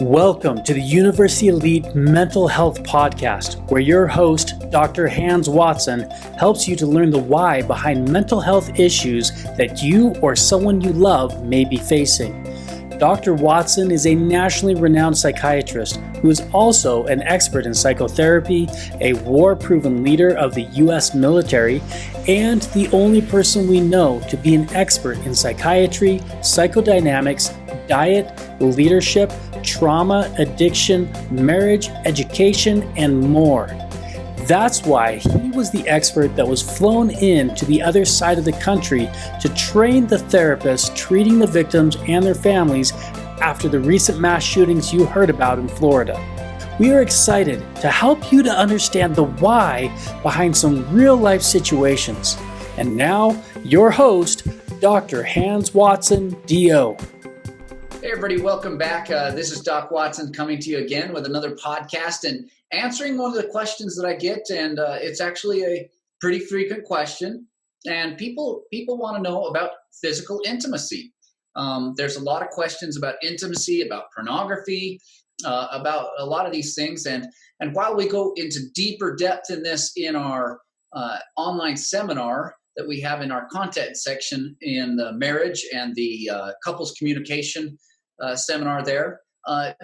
Welcome to the University Elite Mental Health Podcast, where your host, Dr. Hans Watson, helps you to learn the why behind mental health issues that you or someone you love may be facing. Dr. Watson is a nationally renowned psychiatrist who is also an expert in psychotherapy, a war-proven leader of the U.S. military, and the only person we know to be an expert in psychiatry, psychodynamics, diet, leadership, trauma, addiction, marriage, education, and more. That's why he was the expert that was flown in to the other side of the country to train the therapists treating the victims and their families after the recent mass shootings you heard about in Florida. We are excited to help you to understand the why behind some real-life situations. And now, your host, Dr. Hans Watson, D.O. Hey everybody, welcome back. This is Doc Watson coming to you again with another podcast and answering one of the questions that I get, and it's actually a pretty frequent question. And people want to know about physical intimacy. There's a lot of questions about intimacy, about pornography, about a lot of these things. And while we go into deeper depth in this in our online seminar that we have in our content section in the marriage and the couples communication seminar there.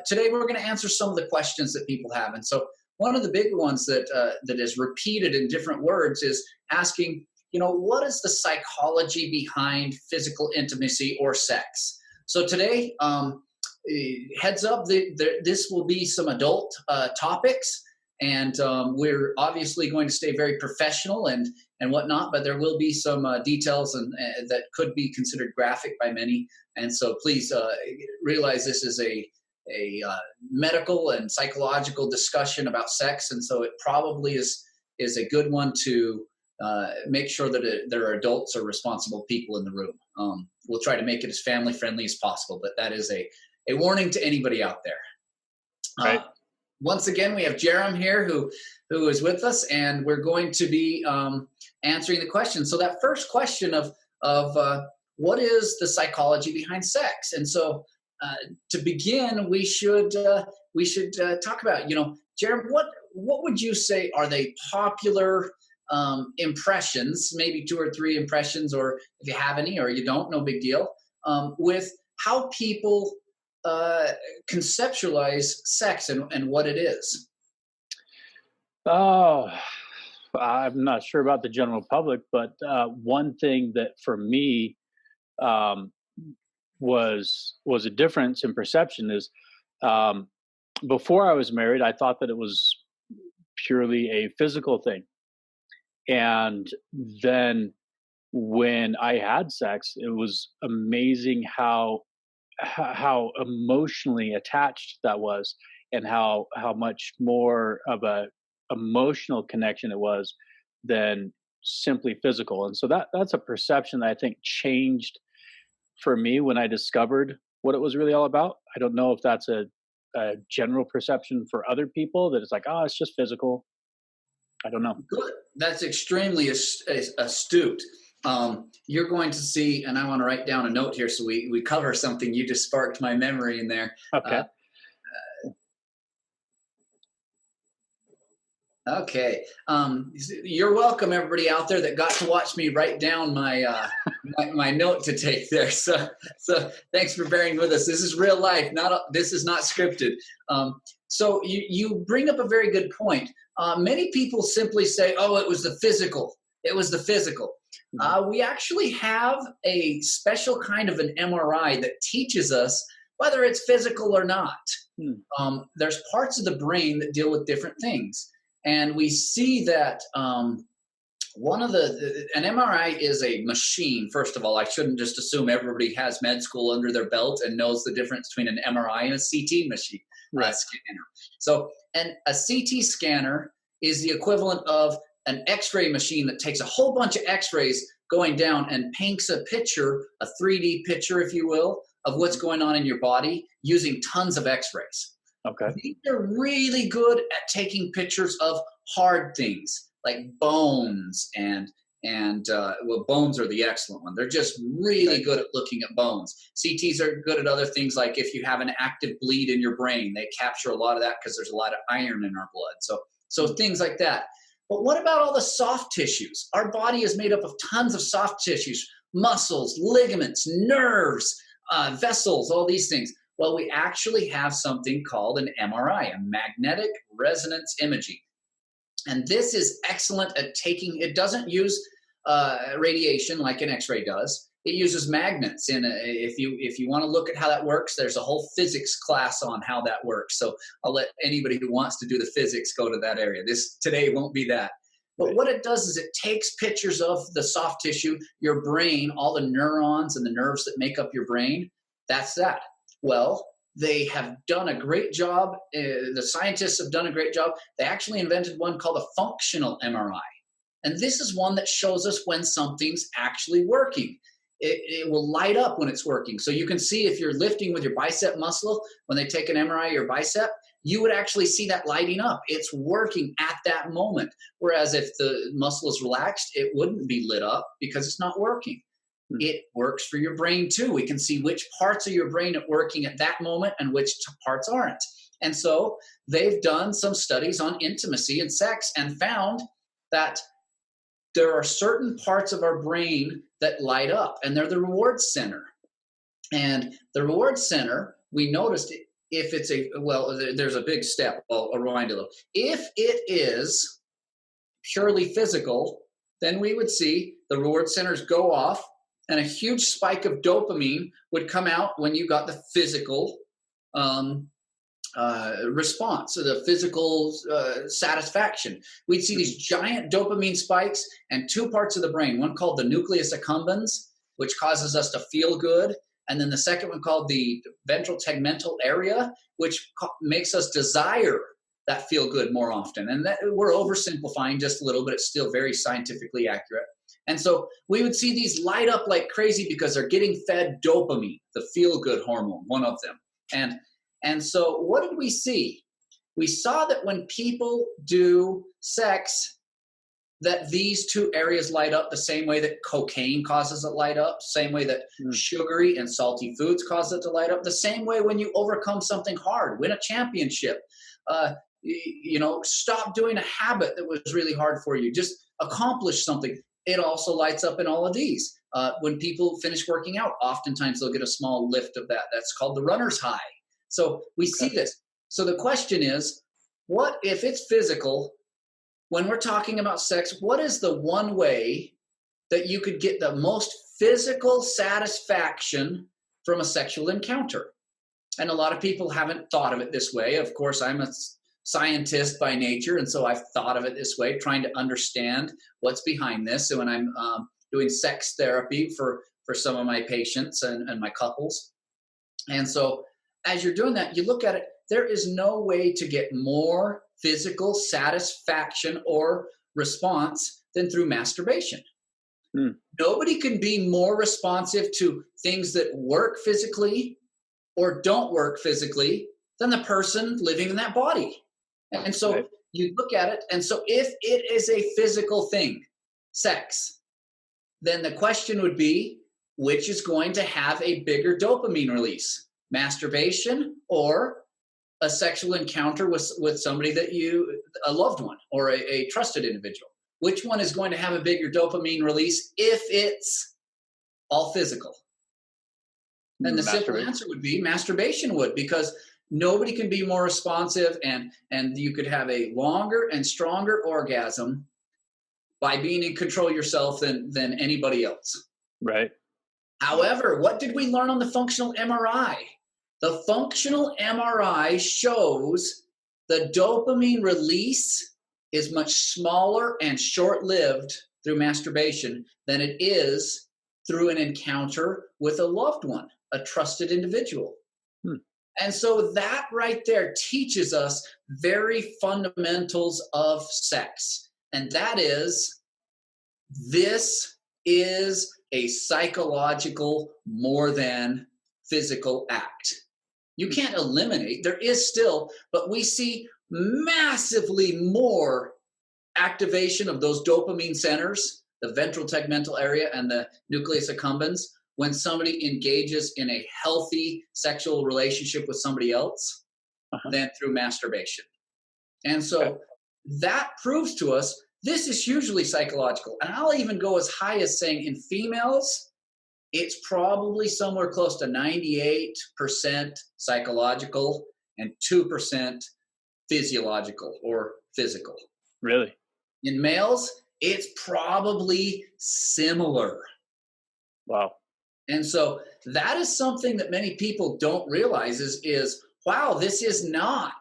Today we're going to answer some of the questions that people have. And so one of the big ones that is repeated in different words is asking, what is the psychology behind physical intimacy or sex? So today, heads up, this will be some adult topics, and we're obviously going to stay very professional and whatnot, but there will be some details and that could be considered graphic by many. And so please realize this is a medical and psychological discussion about sex. And so it probably is a good one to make sure that there are adults or responsible people in the room. We'll try to make it as family friendly as possible, but that is a warning to anybody out there. Right. Once again, we have Jerem here who is with us, and we're going to be answering the question. So that first question of what is the psychology behind sex? And so to begin, we should talk about, Jerem, what would you say are the popular impressions, maybe 2 or 3 impressions, or if you have any or you don't, no big deal, with how people conceptualize sex and what it is? Oh, I'm not sure about the general public, but one thing that for me was a difference in perception is before I was married, I thought that it was purely a physical thing. And then when I had sex, it was amazing how emotionally attached that was, and how much more of a emotional connection it was than simply physical. And so that's a perception that I think changed for me when I discovered what it was really all about. I don't know if that's a general perception for other people, that it's like, oh, it's just physical. I don't know. Good. That's extremely astute. You're going to see, and I want to write down a note here so we cover something. You just sparked my memory in there. Okay. Okay. You're welcome, everybody out there that got to watch me write down my my note to take there. So thanks for bearing with us. This is real life. This is not scripted. So you bring up a very good point. Many people simply say, "Oh, it was the physical. It was the physical." We actually have a special kind of an MRI that teaches us whether it's physical or not. There's parts of the brain that deal with different things. And we see that one of an MRI is a machine. First of all, I shouldn't just assume everybody has med school under their belt and knows the difference between an MRI and a CT machine, scanner. So, a CT scanner is the equivalent of an X-ray machine that takes a whole bunch of X-rays going down and paints a picture, a 3D picture, if you will, of what's going on in your body using tons of X-rays. Okay. They're really good at taking pictures of hard things like bones and And well, bones are the excellent one. They're just really good at looking at bones. CTs are good at other things, like if you have an active bleed in your brain, they capture a lot of that because there's a lot of iron in our blood. So things like that. But what about all the soft tissues? Our body is made up of tons of soft tissues, muscles, ligaments, nerves, vessels, all these things. Well, we actually have something called an MRI, a magnetic resonance imaging. And this is excellent at it doesn't use radiation like an X-ray does. It uses magnets. And if you want to look at how that works, there's a whole physics class on how that works. So I'll let anybody who wants to do the physics go to that area. This today won't be that. But what it does is it takes pictures of the soft tissue, your brain, all the neurons and the nerves that make up your brain. That's that. Well, they have done a great job. The scientists have done a great job. They actually invented one called a functional MRI. And this is one that shows us when something's actually working. It will light up when it's working. So you can see if you're lifting with your bicep muscle, when they take an MRI of your bicep, you would actually see that lighting up. It's working at that moment. Whereas if the muscle is relaxed, it wouldn't be lit up because it's not working. It works for your brain too. We can see which parts of your brain are working at that moment and which parts aren't. And so they've done some studies on intimacy and sex and found that there are certain parts of our brain that light up, and they're the reward center. And the reward center, we noticed if it's there's a big step. I'll rewind a little. If it is purely physical, then we would see the reward centers go off, and a huge spike of dopamine would come out when you got the physical response, so the physical satisfaction. We'd see these giant dopamine spikes and two parts of the brain, one called the nucleus accumbens, which causes us to feel good, and then the second one called the ventral tegmental area, which makes us desire that feel good more often. And that, we're oversimplifying just a little, but it's still very scientifically accurate. And so we would see these light up like crazy because they're getting fed dopamine, the feel-good hormone, one of them. And so what did we see? We saw that when people do sex, that these two areas light up the same way that cocaine causes it light up, same way that sugary and salty foods cause it to light up, the same way when you overcome something hard, win a championship, stop doing a habit that was really hard for you, just accomplish something. It also lights up in all of these. When people finish working out, oftentimes they'll get a small lift of that. That's called the runner's high. So we see this. So the question is, what if it's physical? When we're talking about sex, what is the one way that you could get the most physical satisfaction from a sexual encounter? And a lot of people haven't thought of it this way. Of course, I'm a scientist by nature, and so I've thought of it this way, trying to understand what's behind this. So when I'm doing sex therapy for some of my patients and my couples, and so as you're doing that, you look at it, there is no way to get more physical satisfaction or response than through masturbation. Nobody can be more responsive to things that work physically or don't work physically than the person living in that body. And so you look at it, and so if it is a physical thing, sex, then the question would be, which is going to have a bigger dopamine release? Masturbation or a sexual encounter with somebody that a loved one or a trusted individual? Which one is going to have a bigger dopamine release if it's all physical? And the simple answer would be masturbation would, because nobody can be more responsive, and you could have a longer and stronger orgasm by being in control yourself than anybody else. Right. However, what did we learn on the functional MRI? The functional MRI shows the dopamine release is much smaller and short-lived through masturbation than it is through an encounter with a loved one, a trusted individual. And so that right there teaches us very fundamentals of sex. And that is, this is a psychological more than physical act. You can't eliminate, there is still, but we see massively more activation of those dopamine centers the ventral tegmental area and the nucleus accumbens when somebody engages in a healthy sexual relationship with somebody else than through masturbation. And so that proves to us this is hugely psychological. And I'll even go as high as saying in females, it's probably somewhere close to 98% psychological and 2% physiological or physical. Really? In males, it's probably similar. Wow. And so that is something that many people don't realize is wow, this is not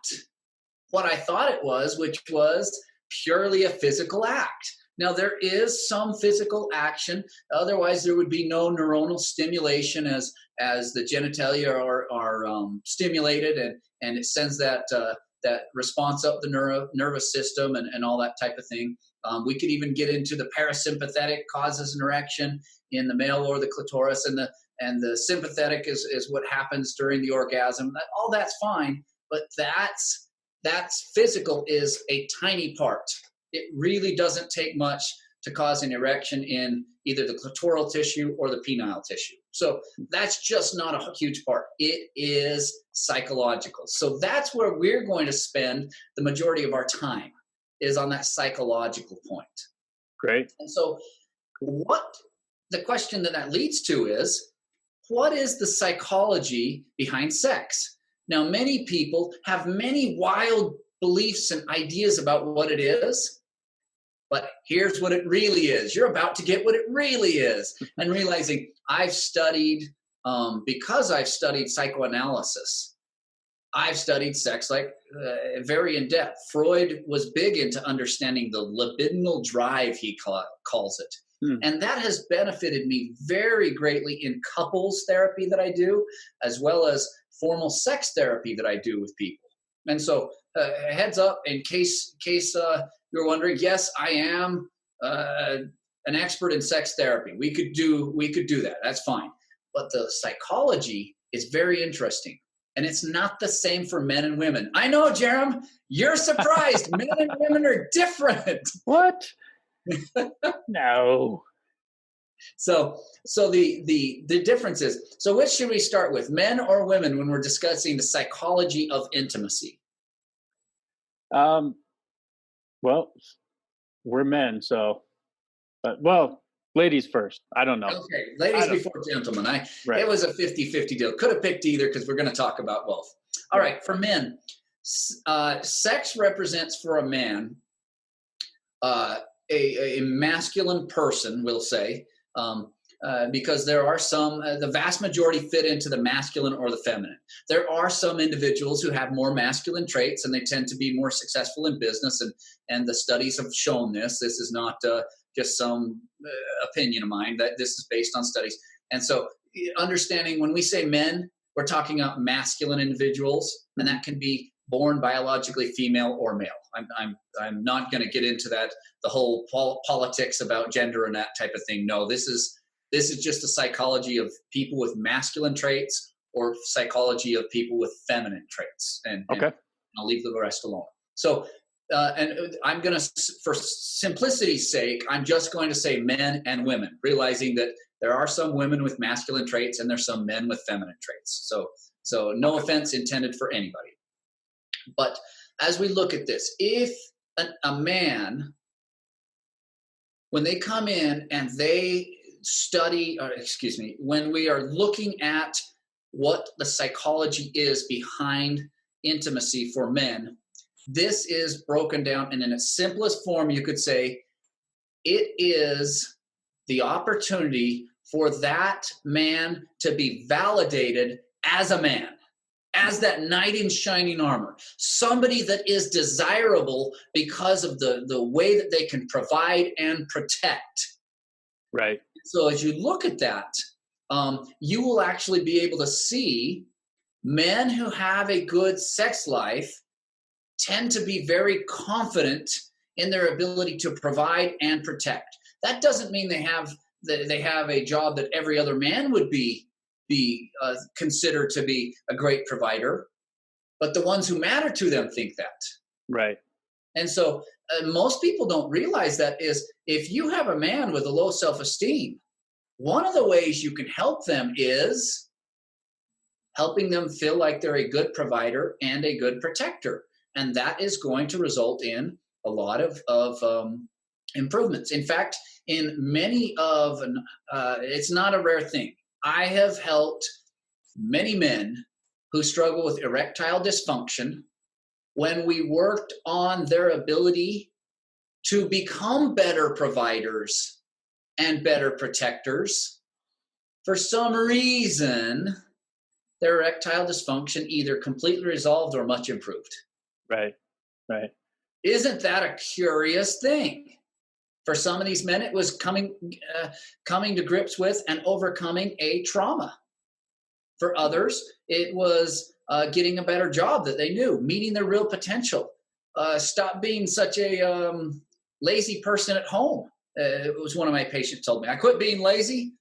what I thought it was, which was purely a physical act. Now, there is some physical action. Otherwise, there would be no neuronal stimulation as the genitalia are stimulated, and it sends that response up the nervous system and all that type of thing. We could even get into the parasympathetic causes an erection in the male or the clitoris, and the sympathetic is what happens during the orgasm. All that's fine, but that's physical is a tiny part. It really doesn't take much to cause an erection in either the clitoral tissue or the penile tissue. So that's just not a huge part. It is psychological. So that's where we're going to spend the majority of our time, is on that psychological point. Great. And so what the question that leads to is, what is the psychology behind sex? Now, many people have many wild beliefs and ideas about what it is, but here's what it really is. You're about to get what it really is. And realizing I've studied, because I've studied psychoanalysis, I've studied sex very in depth. Freud was big into understanding the libidinal drive, he calls it. And that has benefited me very greatly in couples therapy that I do, as well as formal sex therapy that I do with people. And so heads up, in case you're wondering, yes, I am an expert in sex therapy. We could do that. That's fine. But the psychology is very interesting. And it's not the same for men and women. I know, Jerem, you're surprised. Men and women are different. What? No. So the difference is, so which should we start with, men or women, when we're discussing the psychology of intimacy? Well, we're men, so, well, ladies first. I don't know. Okay, ladies before gentlemen. Right. It was a 50-50 deal. Could have picked either because we're going to talk about both. All right, for men, sex represents for a man a masculine person, we'll say, because there are some, the vast majority fit into the masculine or the feminine. There are some individuals who have more masculine traits, and they tend to be more successful in business, and the studies have shown this. This is not just some opinion of mine, that this is based on studies. And so understanding when we say men, we're talking about masculine individuals, and that can be born biologically female or male. I'm not going to get into that, the whole politics about gender and that type of thing. No, this is just a psychology of people with masculine traits or psychology of people with feminine traits. And I'll leave the rest alone. So, and I'm going to, for simplicity's sake, I'm just going to say men and women, realizing that there are some women with masculine traits and there's some men with feminine traits. So no offense intended for anybody. But as we look at this, if a man, when they come in and they study, when we are looking at what the psychology is behind intimacy for men, this is broken down, and in its simplest form, you could say it is the opportunity for that man to be validated as a man, as that knight in shining armor, somebody that is desirable because of the way that they can provide and protect. Right. So as you look at that, you will actually be able to see men who have a good sex life tend to be very confident in their ability to provide and protect. That doesn't mean they have a job that every other man would be considered to be a great provider, but the ones who matter to them think that. Right. And so most people don't realize that is if you have a man with a low self-esteem, one of the ways you can help them is helping them feel like they're a good provider and a good protector. And that is going to result in a lot of improvements. In fact, in many of, it's not a rare thing. I have helped many men who struggle with erectile dysfunction when we worked on their ability to become better providers and better protectors. For some reason, their erectile dysfunction either completely resolved or much improved. Right. Isn't that a curious thing? For some of these men, it was coming to grips with and overcoming a trauma. For others, it was getting a better job that they knew, meeting their real potential. Stop being such a lazy person at home. It was one of my patients told me. I quit being lazy,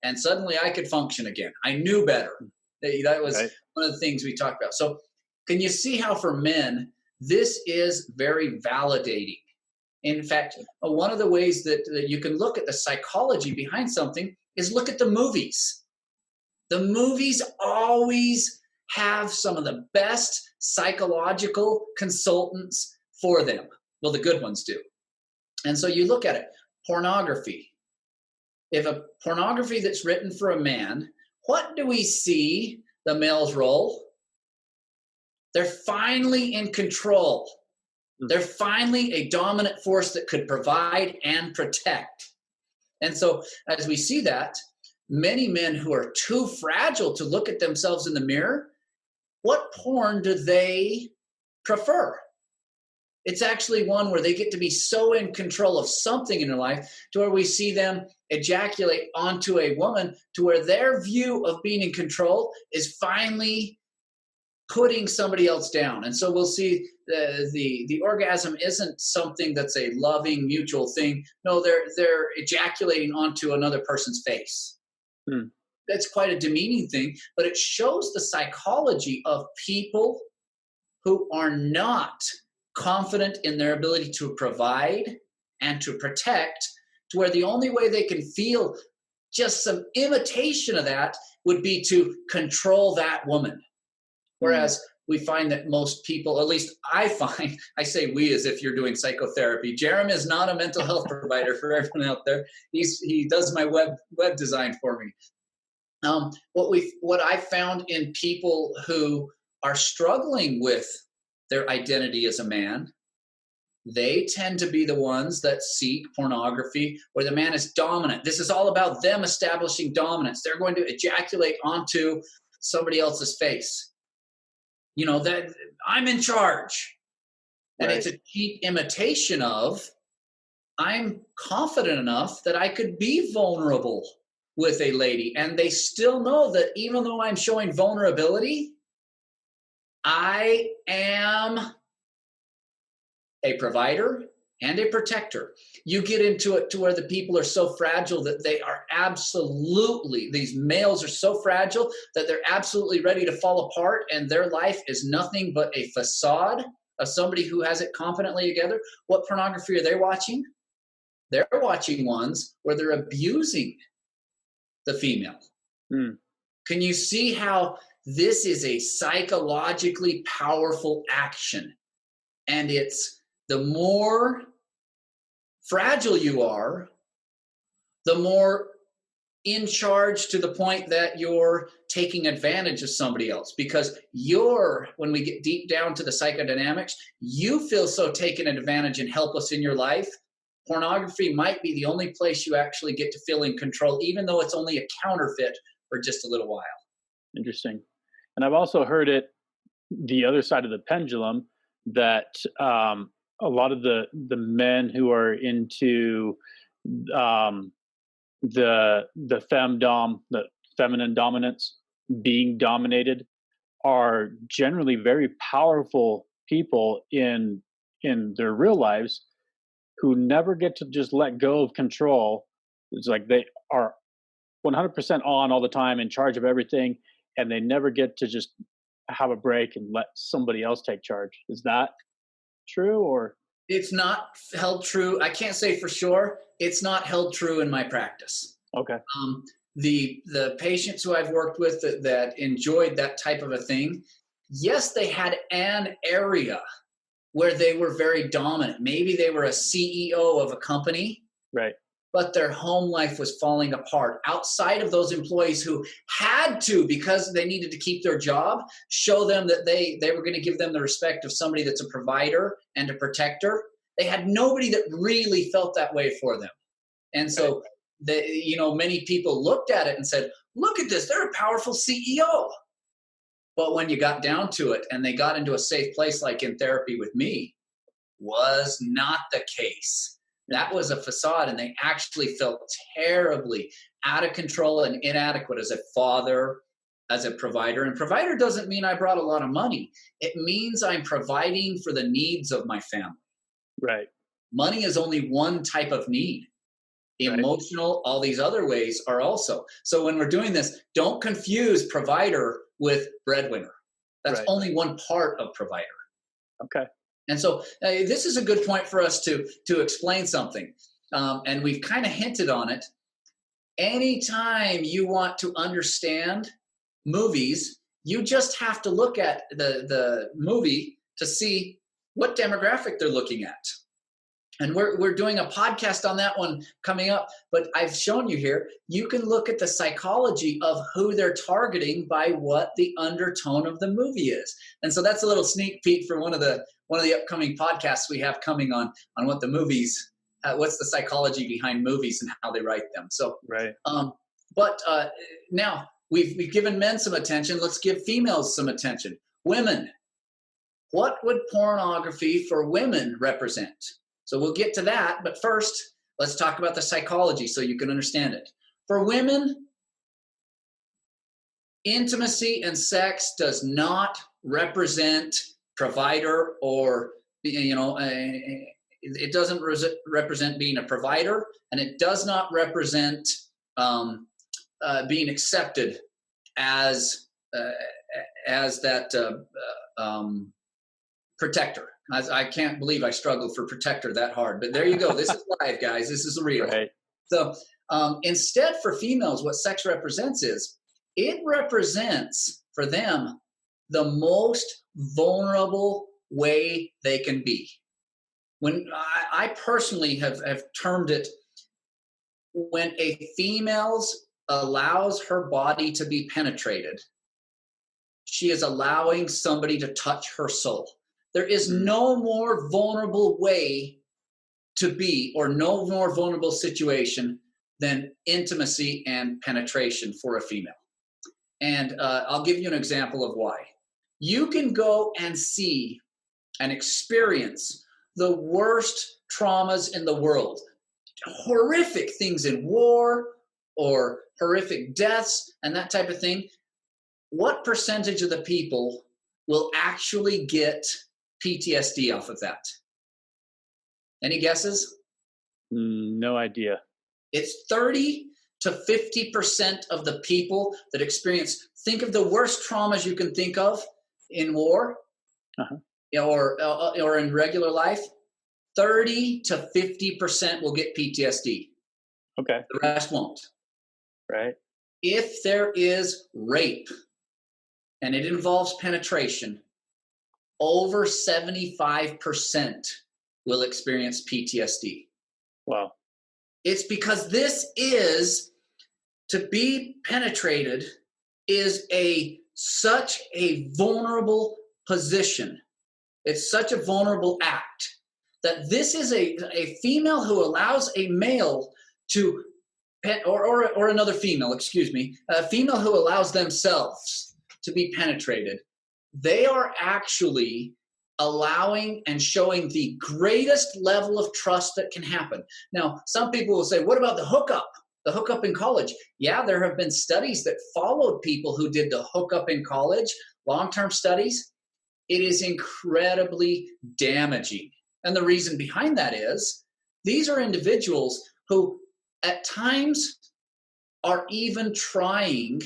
and suddenly I could function again. I knew better. That was right. One of the things we talked about. So can you see how for men, this is very validating? In fact, one of the ways that you can look at the psychology behind something is look at the movies. The movies always have some of the best psychological consultants for them. Well, the good ones do. And so you look at it, pornography. If a pornography that's written for a man, what do we see the male's role? They're finally in control. They're finally a dominant force that could provide and protect. And so as we see that, many men who are too fragile to look at themselves in the mirror, what porn do they prefer? It's actually one where they get to be so in control of something in their life to where we see them ejaculate onto a woman to where their view of being in control is finally putting somebody else down. And so we'll see the orgasm isn't something that's a loving mutual thing. No, they're ejaculating onto another person's face. That's quite a demeaning thing, but it shows the psychology of people who are not confident in their ability to provide and to protect, to where the only way they can feel just some imitation of that would be to control that woman. Whereas we find that most people, at least I find, I say we as if you're doing psychotherapy. Jerem is not a mental health provider for everyone out there. He does my web design for me. What I found in people who are struggling with their identity as a man, they tend to be the ones that seek pornography where the man is dominant. This is all about them establishing dominance. They're going to ejaculate onto somebody else's face. You know, that I'm in charge. And right. It's a cheap imitation of I'm confident enough that I could be vulnerable with a lady. And they still know that even though I'm showing vulnerability, I am a provider and a protector. You get into it to where the people are so fragile that they are absolutely, these males are so fragile that they're absolutely ready to fall apart, and their life is nothing but a facade of somebody who has it confidently together. What pornography are they watching? They're watching ones where they're abusing the female. Can you see how this is a psychologically powerful action? And it's the more fragile you are, the more in charge to the point that you're taking advantage of somebody else. Because when we get deep down to the psychodynamics, you feel so taken advantage and helpless in your life. Pornography might be the only place you actually get to feel in control, even though it's only a counterfeit for just a little while. Interesting. And I've also heard it the other side of the pendulum, that a lot of the men who are into the femdom, the feminine dominance, being dominated, are generally very powerful people in their real lives who never get to just let go of control. It's like they are 100% on all the time, in charge of everything, and they never get to just have a break and let somebody else take charge. Is that true, or? It's not held true. I can't say for sure. It's not held true in my practice. Okay. Um, the patients who I've worked with that enjoyed that type of a thing, yes, they had an area where they were very dominant. Maybe they were a CEO of a company, Right. but their home life was falling apart. Outside of those employees who had to, because they needed to keep their job, show them that they were going to give them the respect of somebody that's a provider and a protector. They had nobody that really felt that way for them. And so, many people looked at it and said, look at this, they're a powerful CEO. But when you got down to it and they got into a safe place like in therapy with me, was not the case. That was a facade, and they actually felt terribly out of control and inadequate as a father, as a provider. And provider doesn't mean I brought a lot of money. It means I'm providing for the needs of my family. Right. Money is only one type of need. Emotional, all these other ways are also. So when we're doing this, don't confuse provider with breadwinner. That's only one part of provider. Okay. And so this is a good point for us to explain something. And we've kind of hinted on it. Anytime you want to understand movies, you just have to look at the movie to see what demographic they're looking at. And we're doing a podcast on that one coming up, but I've shown you here, you can look at the psychology of who they're targeting by what the undertone of the movie is. And so that's a little sneak peek for one of the upcoming podcasts we have coming on what the movies, what's the psychology behind movies and how they write them. So, now we've given men some attention. Let's give females some attention. Women, what would pornography for women represent? So we'll get to that, but first, let's talk about the psychology so you can understand it. For women, intimacy and sex does not represent provider or, it doesn't represent being a provider, and it does not represent being accepted as that protector. I can't believe I struggled for protector that hard, but there you go. This is live, guys. This is real. Right. So instead, for females, what sex represents is it represents for them the most vulnerable way they can be. When I personally have termed it, when a female allows her body to be penetrated, she is allowing somebody to touch her soul. There is no more vulnerable way to be, or no more vulnerable situation than intimacy and penetration for a female. And I'll give you an example of why. You can go and see and experience the worst traumas in the world, horrific things in war or horrific deaths and that type of thing. What percentage of the people will actually get PTSD off of that? Any guesses? No idea. It's 30 to 50% of the people that experience, think of the worst traumas you can think of in war or in regular life, 30 to 50% will get PTSD. Okay. The rest won't. Right. If there is rape and it involves penetration, over 75% will experience PTSD. Wow. It's because this is, to be penetrated is such a vulnerable position. It's such a vulnerable act that this is a female who allows a male to, or another female, a female who allows themselves to be penetrated. They are actually allowing and showing the greatest level of trust that can happen. Now, some people will say, what about the hookup? The hookup in college? Yeah, there have been studies that followed people who did the hookup in college, long-term studies. It is incredibly damaging. And the reason behind that is these are individuals who at times are even trying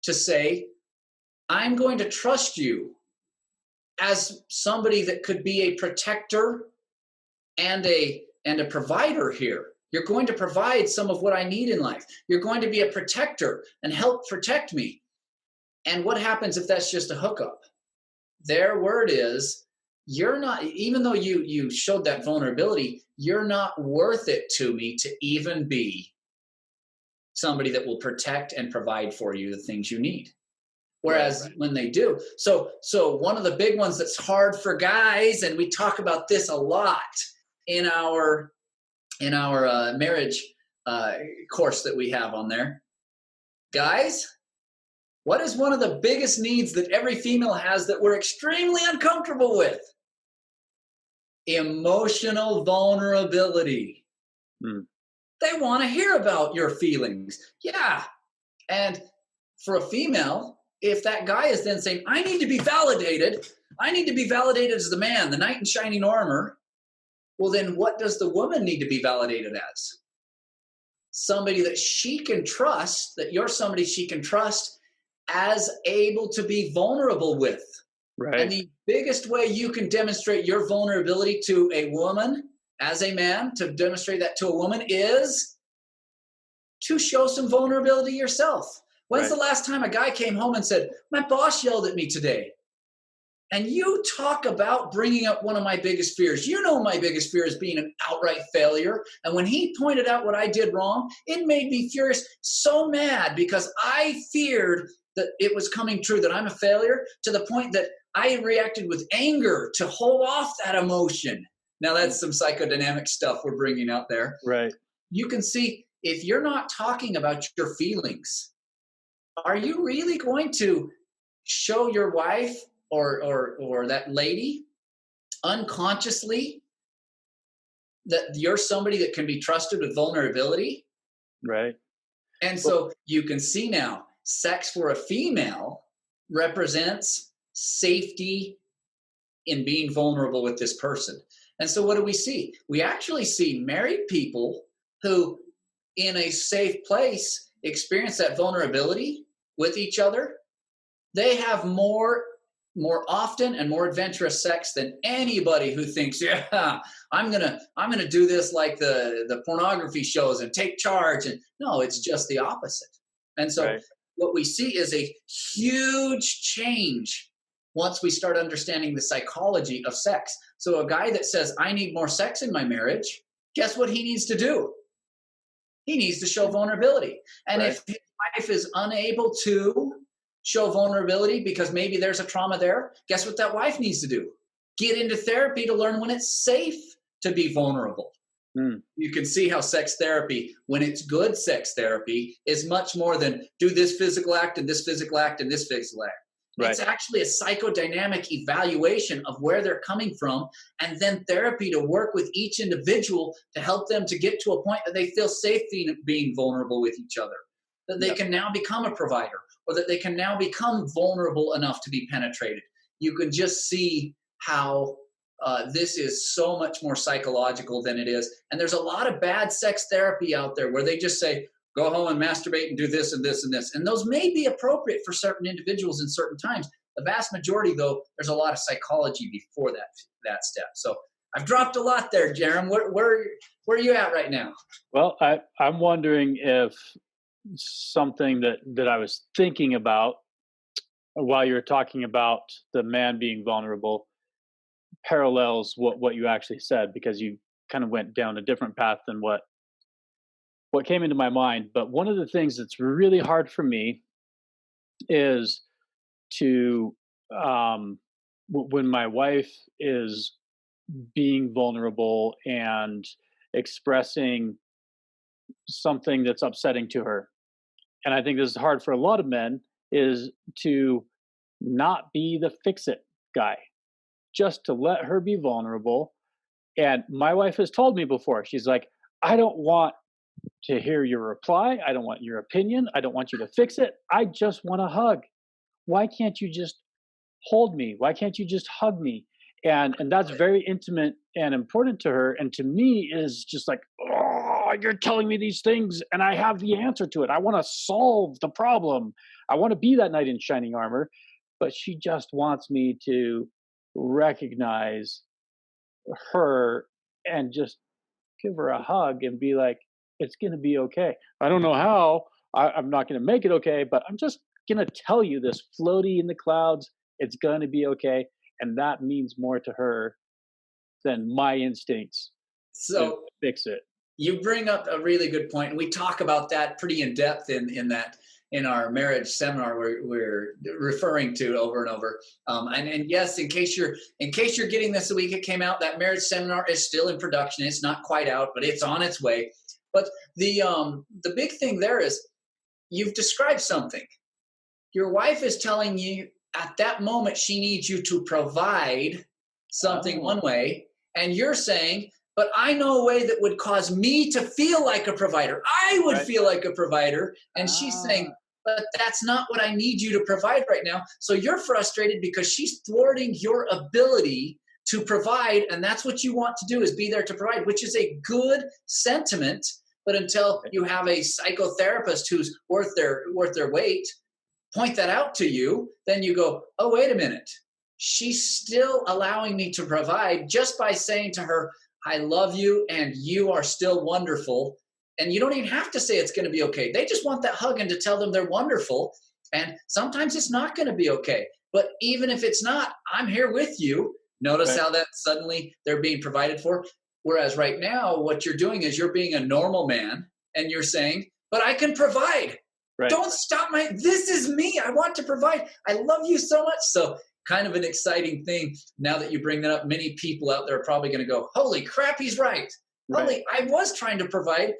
to say, I'm going to trust you as somebody that could be a protector and a provider here. You're going to provide some of what I need in life. You're going to be a protector and help protect me. And what happens if that's just a hookup? Their word is, you're not, even though you showed that vulnerability, you're not worth it to me to even be somebody that will protect and provide for you the things you need. Whereas when they do, so one of the big ones that's hard for guys, and we talk about this a lot in our marriage course that we have on there. Guys, what is one of the biggest needs that every female has that we're extremely uncomfortable with? Emotional vulnerability. They want to hear about your feelings. Yeah. And for a female, if that guy is then saying, I need to be validated as the man, the knight in shining armor, well, then what does the woman need to be validated as? Somebody that she can trust, that you're somebody she can trust as able to be vulnerable with. Right. And the biggest way you can demonstrate your vulnerability to a woman, as a man, to demonstrate that to a woman, is to show some vulnerability yourself. When's the last time a guy came home and said, my boss yelled at me today? And you talk about bringing up one of my biggest fears. You know my biggest fear is being an outright failure. And when he pointed out what I did wrong, it made me furious, so mad, because I feared that it was coming true, that I'm a failure, to the point that I reacted with anger to hold off that emotion. Now that's some psychodynamic stuff we're bringing out there. Right. You can see, if you're not talking about your feelings, are you really going to show your wife or that lady unconsciously that you're somebody that can be trusted with vulnerability? Right. And so you can see now, sex for a female represents safety in being vulnerable with this person. And so what do we see? We actually see married people who, in a safe place, experience that vulnerability with each other. They have more often and more adventurous sex than anybody who thinks, yeah, I'm gonna do this like the pornography shows and take charge. And no, it's just the opposite. And so what we see is a huge change once we start understanding the psychology of sex. So a guy that says, I need more sex in my marriage, guess what he needs to do? He needs to show vulnerability. And if his wife is unable to show vulnerability because maybe there's a trauma there, guess what that wife needs to do? Get into therapy to learn when it's safe to be vulnerable. You can see how sex therapy, when it's good sex therapy, is much more than do this physical act and this physical act and this physical act. It's actually a psychodynamic evaluation of where they're coming from, and then therapy to work with each individual to help them to get to a point that they feel safe being vulnerable with each other, that they can now become a provider, or that they can now become vulnerable enough to be penetrated. You can just see how this is so much more psychological than it is. And there's a lot of bad sex therapy out there where they just say, go home and masturbate and do this and this and this. And those may be appropriate for certain individuals in certain times. The vast majority, though, there's a lot of psychology before that step. So I've dropped a lot there, Jerem. Where are you at right now? Well, I'm wondering if something that I was thinking about while you're talking about the man being vulnerable parallels what you actually said, because you kind of went down a different path than what came into my mind. But one of the things that's really hard for me is to when my wife is being vulnerable and expressing something that's upsetting to her. And I think this is hard for a lot of men, is to not be the fix-it guy, just to let her be vulnerable. And my wife has told me before, she's like, I don't want to hear your reply. I don't want your opinion. I don't want you to fix it. I just want a hug. Why can't you just hold me? Why can't you just hug me? And that's very intimate and important to her. And to me is just like, oh, you're telling me these things and I have the answer to it. I want to solve the problem. I want to be that knight in shining armor. But she just wants me to recognize her and just give her a hug and be like, it's going to be okay. I don't know how. I'm not going to make it okay, but I'm just going to tell you this floaty in the clouds. It's going to be okay. And that means more to her than my instincts to So fix it. you bring up a really good point, and we talk about that pretty in depth in our marriage seminar we're referring to over and over. And yes, in case you're getting this the week it came out, that marriage seminar is still in production. It's not quite out, but it's on its way. But the big thing there is you've described something. Your wife is telling you at that moment she needs you to provide something one way, and you're saying, but I know a way that would cause me to feel like a provider. I would feel like a provider. And she's saying, but that's not what I need you to provide right now. So you're frustrated because she's thwarting your ability to provide. And that's what you want to do, is be there to provide, which is a good sentiment. But until you have a psychotherapist who's worth their weight point that out to you, then you go, oh, wait a minute. She's still allowing me to provide just by saying to her, I love you and you are still wonderful. And you don't even have to say it's going to be okay. They just want that hug and to tell them they're wonderful. And sometimes it's not going to be okay. But even if it's not, I'm here with you. Notice how that suddenly they're being provided for. Whereas right now, what you're doing is you're being a normal man and you're saying, but I can provide. Right. Don't stop this is me. I want to provide. I love you so much. So kind of an exciting thing. Now that you bring that up, many people out there are probably going to go, holy crap, he's right. Holy, I was trying to provide.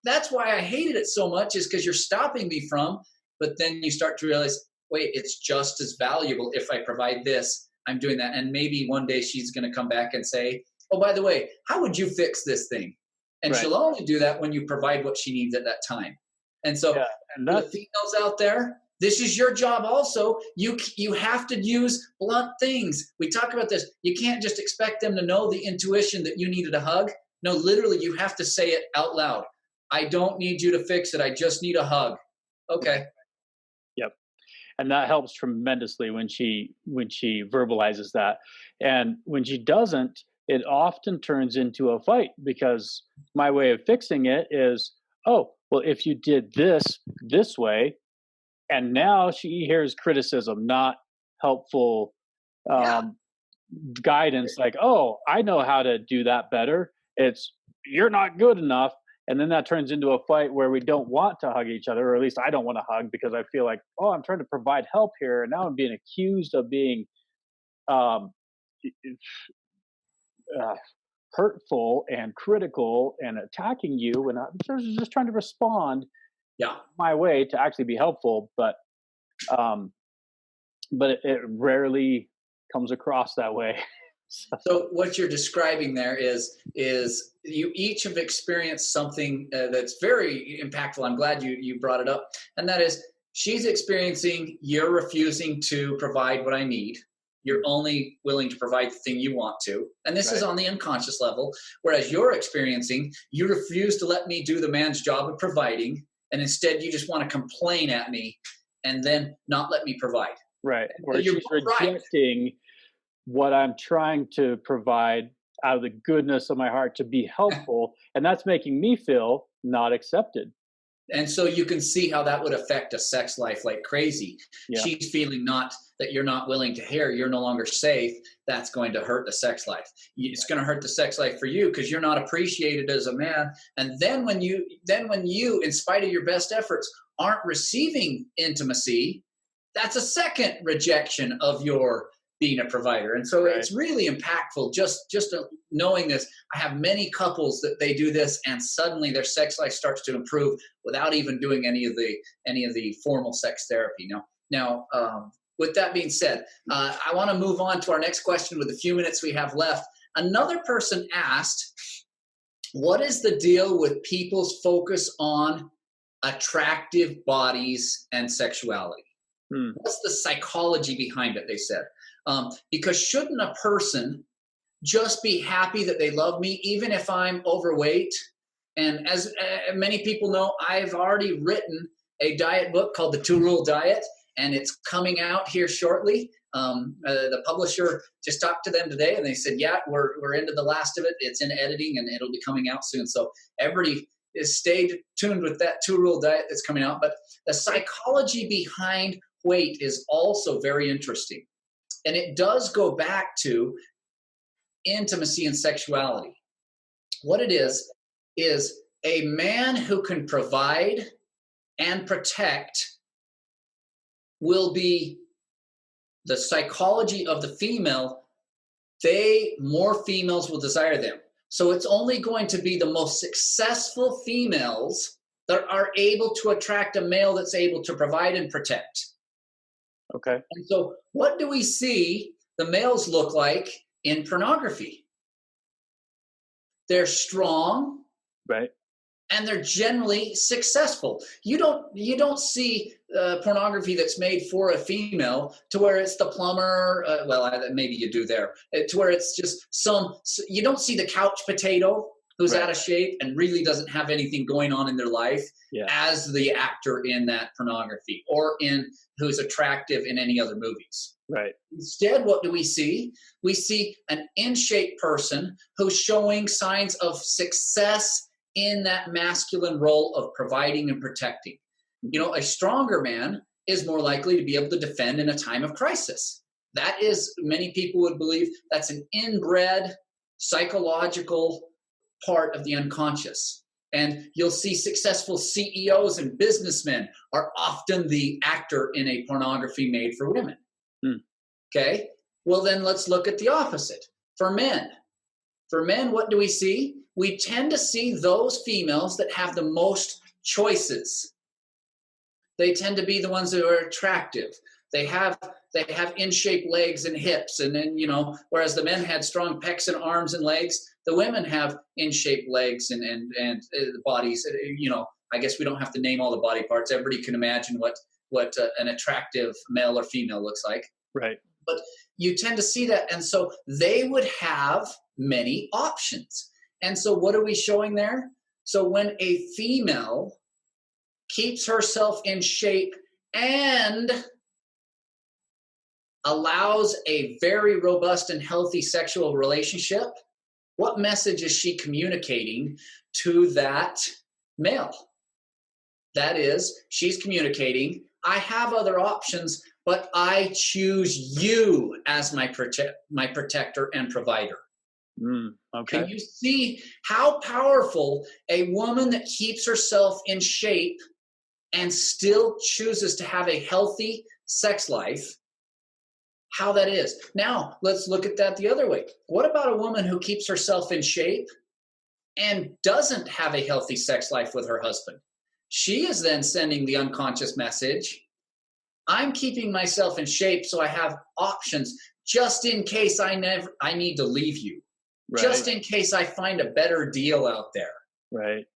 That's why I hated it so much, is because you're stopping me from. But then you start to realize, wait, it's just as valuable if I provide this. I'm doing that. And maybe one day she's going to come back and say, oh, by the way, how would you fix this thing? And she'll only do that when you provide what she needs at that time. And so and the females out there, this is your job also. You have to use blunt things. We talk about this. You can't just expect them to know the intuition that you needed a hug. No, literally, you have to say it out loud. I don't need you to fix it. I just need a hug. Okay. Yep. And that helps tremendously when she verbalizes that. And when she doesn't, it often turns into a fight, because my way of fixing it is, oh, well, if you did this way, and now she hears criticism, not helpful guidance, like, oh, I know how to do that better. It's, you're not good enough. And then that turns into a fight where we don't want to hug each other, or at least I don't want to hug, because I feel like, oh, I'm trying to provide help here. And now I'm being accused of being hurtful and critical and attacking you. And I'm just trying to respond my way to actually be helpful. But it rarely comes across that way. So what you're describing there is you each have experienced something that's very impactful. I'm glad you brought it up. And that is, she's experiencing, you're refusing to provide what I need. You're only willing to provide the thing you want to. And this is on the unconscious level. Whereas you're experiencing, you refuse to let me do the man's job of providing. And instead you just want to complain at me and then not let me provide. Right. Or she's rejecting what I'm trying to provide out of the goodness of my heart to be helpful. And that's making me feel not accepted. And so you can see how that would affect a sex life like crazy. Yeah. She's feeling that you're not willing to hear, you're no longer safe. That's going to hurt the sex life. It's going to hurt the sex life for you because you're not appreciated as a man. And then when you, in spite of your best efforts, aren't receiving intimacy, that's a second rejection of your being a provider. And so it's really impactful just knowing this. I have many couples that they do this and suddenly their sex life starts to improve without even doing any of the formal sex therapy. Now, with that being said, I want to move on to our next question with the few minutes we have left. Another person asked, what is the deal with people's focus on attractive bodies and sexuality? What's the psychology behind it, they said. Because shouldn't a person just be happy that they love me, even if I'm overweight? And as many people know, I've already written a diet book called The 2 Rule Diet. and it's coming out here shortly. The publisher just talked to them today, and they said, yeah, we're into the last of it. It's in editing, and it'll be coming out soon. So everybody is stay tuned with that 2-rule diet that's coming out. But the psychology behind weight is also very interesting. And it does go back to intimacy and sexuality. What it is a man who can provide and protect will be the psychology of the female. More females will desire them. So it's only going to be the most successful females that are able to attract a male that's able to provide and protect. Okay. And so what do we see the males look like in pornography? They're strong. Right. And they're generally successful. You don't see pornography that's made for a female to where it's the plumber. Maybe you do there. To where it's just you don't see the couch potato who's Right. out of shape and really doesn't have anything going on in their life as the actor in that pornography, or who's attractive in any other movies. Right. Instead, what do we see? We see an in-shape person who's showing signs of success in that masculine role of providing and protecting. A stronger man is more likely to be able to defend in a time of crisis. That is, many people would believe, that's an inbred psychological part of the unconscious. And you'll see successful CEOs and businessmen are often the actor in a pornography made for women. Okay? Well, then let's look at the opposite. For men, what do we see? We tend to see those females that have the most choices. They tend to be the ones that are attractive. They have in-shape legs and hips, and then whereas the men had strong pecs and arms and legs, the women have in-shape legs and bodies. I guess we don't have to name all the body parts. Everybody can imagine what an attractive male or female looks like. Right. But you tend to see that, and so they would have many options. And so what are we showing there? So when a female keeps herself in shape and allows a very robust and healthy sexual relationship, what message is she communicating to that male? That is, she's communicating, I have other options, but I choose you as my protector and provider. Okay. Can you see how powerful a woman that keeps herself in shape and still chooses to have a healthy sex life, how that is? Now, let's look at that the other way. What about a woman who keeps herself in shape and doesn't have a healthy sex life with her husband? She is then sending the unconscious message, I'm keeping myself in shape so I have options just in case I need to leave you. Right. Just in case I find a better deal out there. Right.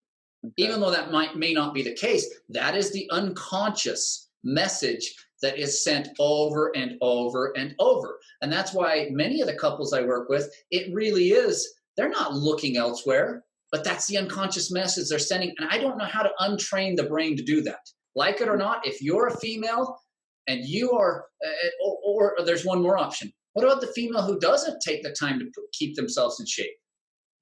Okay. Even though that may not be the case, that is the unconscious message that is sent over and over and over. And that's why many of the couples I work with, it really is, they're not looking elsewhere, but that's the unconscious message they're sending. And I don't know how to untrain the brain to do that. Like it or not, if you're a female and you are, or there's one more option. What about the female who doesn't take the time to keep themselves in shape?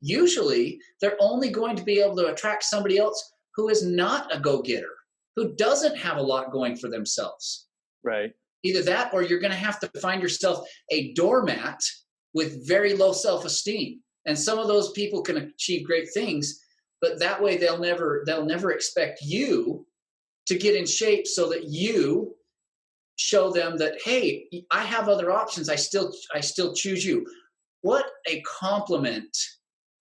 Usually, they're only going to be able to attract somebody else who is not a go-getter, who doesn't have a lot going for themselves. Right. Either that, or you're going to have to find yourself a doormat with very low self-esteem. And some of those people can achieve great things, but that way they'll never expect you to get in shape so that you show them that, hey, I have other options. I still choose you. What a compliment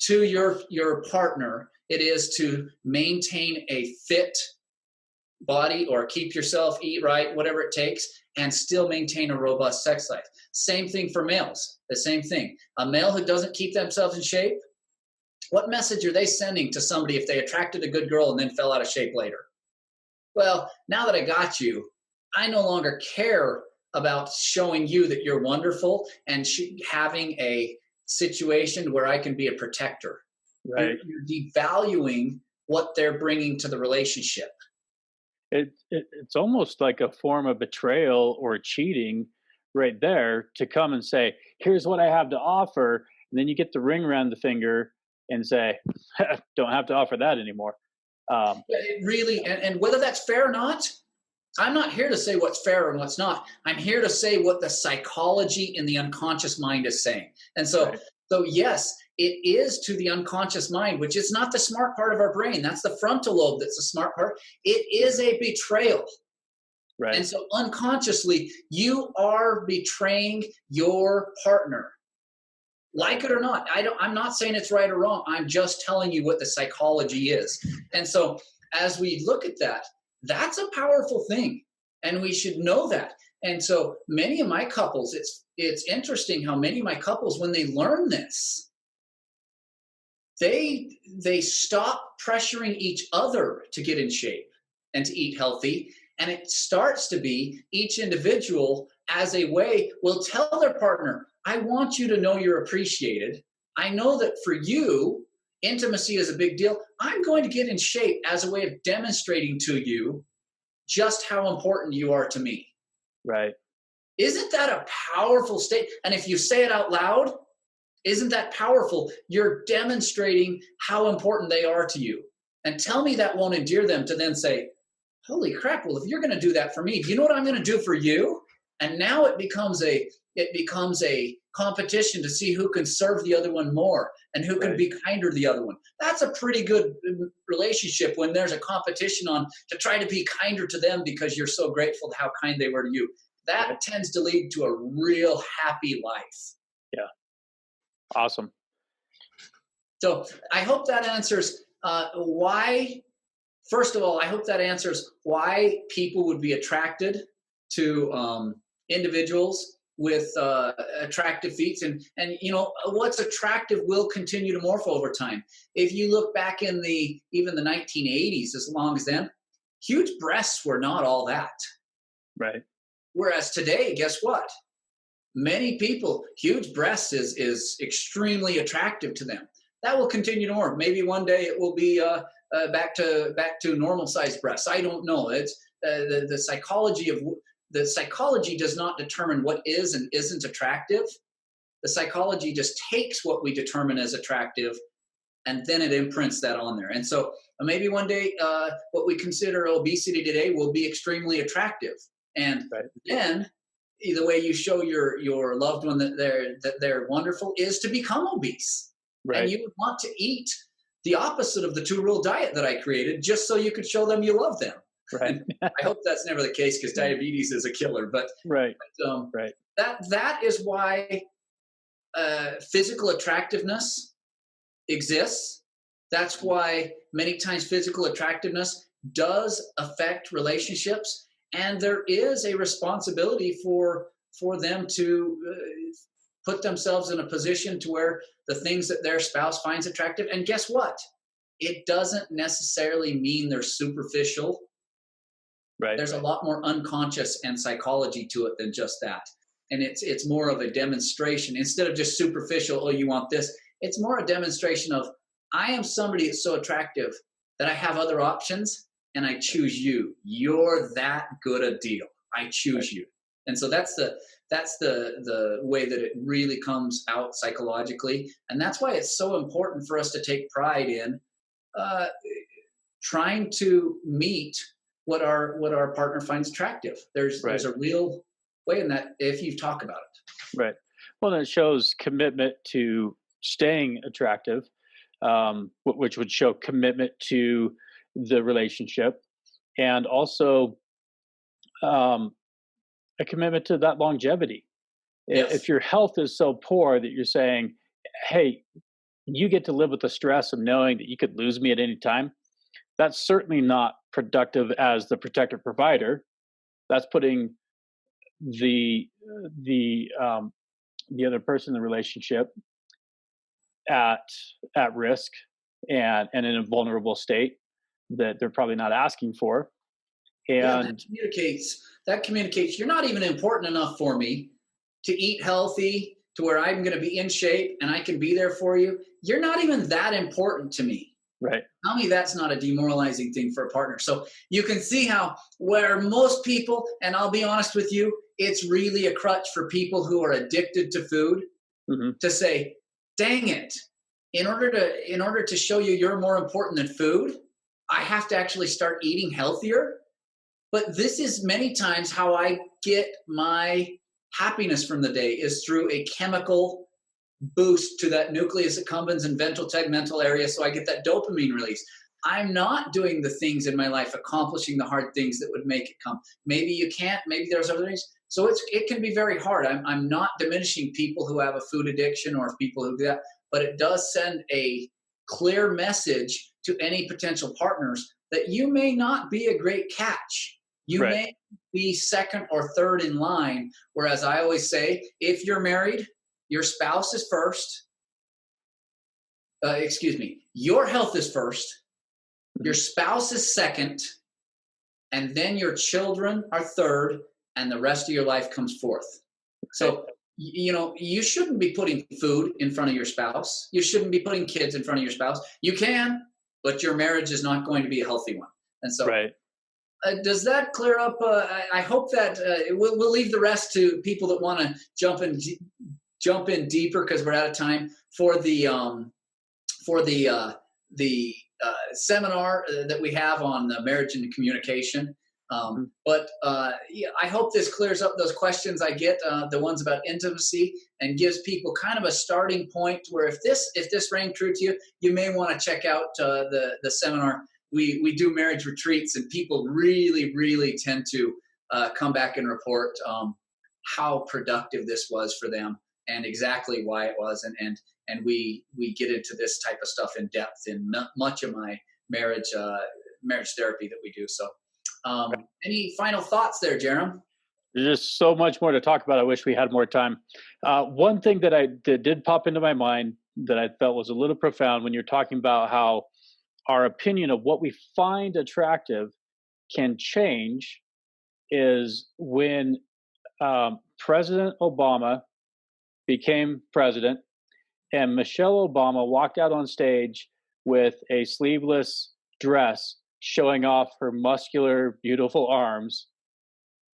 to your partner it is to maintain a fit body or keep yourself, eat right, whatever it takes, and still maintain a robust sex life. Same thing for males. The same thing. A male who doesn't keep themselves in shape, what message are they sending to somebody if they attracted a good girl and then fell out of shape later? Well, now that I got you, I no longer care about showing you that you're wonderful and having a situation where I can be a protector. Right. You're devaluing what they're bringing to the relationship. It's almost like a form of betrayal or cheating right there to come and say, here's what I have to offer. And then you get the ring around the finger and say, don't have to offer that anymore. It really, and whether that's fair or not, I'm not here to say what's fair and what's not. I'm here to say what the psychology in the unconscious mind is saying. And so, Right. so yes, it is to the unconscious mind, which is not the smart part of our brain. That's the frontal lobe that's the smart part. It is a betrayal. Right. And so unconsciously, you are betraying your partner. Like it or not, I'm not saying it's right or wrong. I'm just telling you what the psychology is. And so as we look at that, that's a powerful thing. And we should know that. And so many of my couples, it's interesting how many of my couples, when they learn this, they stop pressuring each other to get in shape and to eat healthy. And it starts to be each individual as a way will tell their partner, I want you to know you're appreciated. I know that for you, intimacy is a big deal. I'm going to get in shape as a way of demonstrating to you just how important you are to me. Right. Isn't that a powerful state? And if you say it out loud, isn't that powerful? You're demonstrating how important they are to you. And tell me that won't endear them to then say, holy crap, well, if you're going to do that for me, do you know what I'm going to do for you? And now it becomes a competition to see who can serve the other one more and who can be kinder to the other one. That's a pretty good relationship when there's a competition on to try to be kinder to them because you're so grateful to how kind they were to you. That tends to lead to a real happy life. Yeah. Awesome. So I hope that answers why. First of all, I hope that answers why people would be attracted to individuals with attractive feats. And you know, what's attractive will continue to morph over time. If you look back in even the 1980s, as long as then, huge breasts were not all that. Right. Whereas today, guess what? Many people, huge breasts is extremely attractive to them. That will continue to morph. Maybe one day it will be back to normal sized breasts. I don't know. It's the psychology does not determine what is and isn't attractive. The psychology just takes what we determine as attractive and then it imprints that on there. And so maybe one day what we consider obesity today will be extremely attractive. And then the way you show your loved one that they're wonderful is to become obese. Right. And you would want to eat the opposite of the 2-rule diet that I created just so you could show them you love them. Right. I hope that's never the case because diabetes is a killer. But that is why physical attractiveness exists. That's why many times physical attractiveness does affect relationships. And there is a responsibility for them to put themselves in a position to where the things that their spouse finds attractive. And guess what? It doesn't necessarily mean they're superficial. Right. There's a lot more unconscious and psychology to it than just that. And it's more of a demonstration. Instead of just superficial, oh, you want this. It's more a demonstration of, I am somebody that's so attractive that I have other options and I choose you. You're that good a deal. I choose you. And so that's the way that it really comes out psychologically. And that's why it's so important for us to take pride in trying to meet what our partner finds attractive. There's a real way in that if you talk about it. Right. Well, then it shows commitment to staying attractive, which would show commitment to the relationship, and also a commitment to that longevity. Yes. If your health is so poor that you're saying, hey, you get to live with the stress of knowing that you could lose me at any time, that's certainly not productive as the protective provider. That's putting the other person in the relationship at risk and in a vulnerable state that they're probably not asking for. And that communicates you're not even important enough for me to eat healthy to where I'm going to be in shape and I can be there for you. You're not even that important to me. Right. Tell me that's not a demoralizing thing for a partner. So you can see how where most people, and I'll be honest with you, it's really a crutch for people who are addicted to food Hmm. to say, dang it, in order to show you you're more important than food, I have to actually start eating healthier. But this is many times how I get my happiness from the day is through a chemical boost to that nucleus accumbens and ventral tegmental area, so I get that dopamine release. I'm not doing the things in my life, accomplishing the hard things that would make it come. Maybe you can't, maybe there's other things. So it can be very hard. I'm not diminishing people who have a food addiction or people who do that, but it does send a clear message to any potential partners that you may not be a great catch. You Right. may be second or third in line. Whereas I always say, if you're married, your spouse is first. Your health is first. Your spouse is second. And then your children are third. And the rest of your life comes fourth. So, you shouldn't be putting food in front of your spouse. You shouldn't be putting kids in front of your spouse. You can, but your marriage is not going to be a healthy one. And so, Right. Does that clear up? I hope that we'll leave the rest to people that want to jump in deeper because we're out of time for the seminar that we have on marriage and communication. But I hope this clears up those questions I get, the ones about intimacy, and gives people kind of a starting point where if this rang true to you, you may want to check out the seminar. We do marriage retreats, and people really, really tend to come back and report how productive this was for them and exactly why it was. And we get into this type of stuff in depth in much of my marriage therapy that we do. So any final thoughts there, Jerem? There's just so much more to talk about. I wish we had more time. One thing that did pop into my mind that I felt was a little profound when you're talking about how our opinion of what we find attractive can change is when President Obama became president and Michelle Obama walked out on stage with a sleeveless dress showing off her muscular, beautiful arms.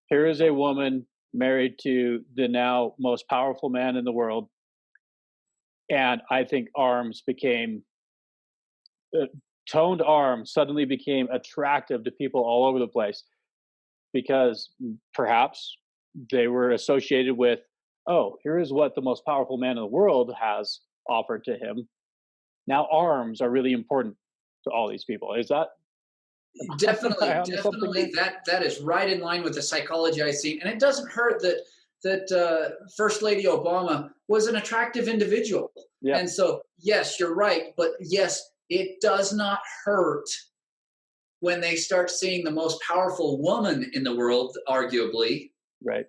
Here is a woman married to the now most powerful man in the world. And I think toned arms suddenly became attractive to people all over the place because perhaps they were associated with, oh, here is what the most powerful man in the world has offered to him. Now arms are really important to all these people. Is that? Definitely. That is right in line with the psychology I've seen. And it doesn't hurt that First Lady Obama was an attractive individual. Yeah. And so, yes, you're right. But yes, it does not hurt when they start seeing the most powerful woman in the world, arguably, right,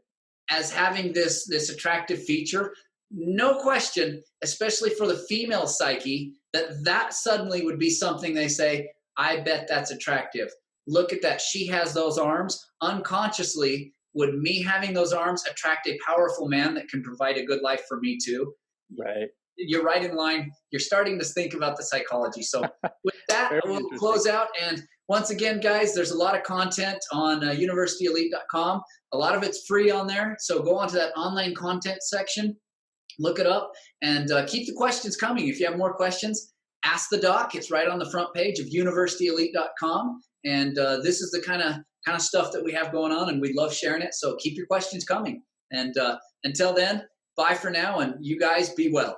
as having this attractive feature. No question, especially for the female psyche, that suddenly would be something they say, I bet that's attractive. Look at that. She has those arms. Unconsciously, would me having those arms attract a powerful man that can provide a good life for me too? Right. You're right in line. You're starting to think about the psychology. So with that, we'll close out. And once again, guys, there's a lot of content on universityelite.com. A lot of it's free on there. So go onto that online content section, look it up, and keep the questions coming. If you have more questions, ask the doc. It's right on the front page of universityelite.com. And this is the kind of stuff that we have going on, and we love sharing it. So keep your questions coming. And until then, bye for now, and you guys be well.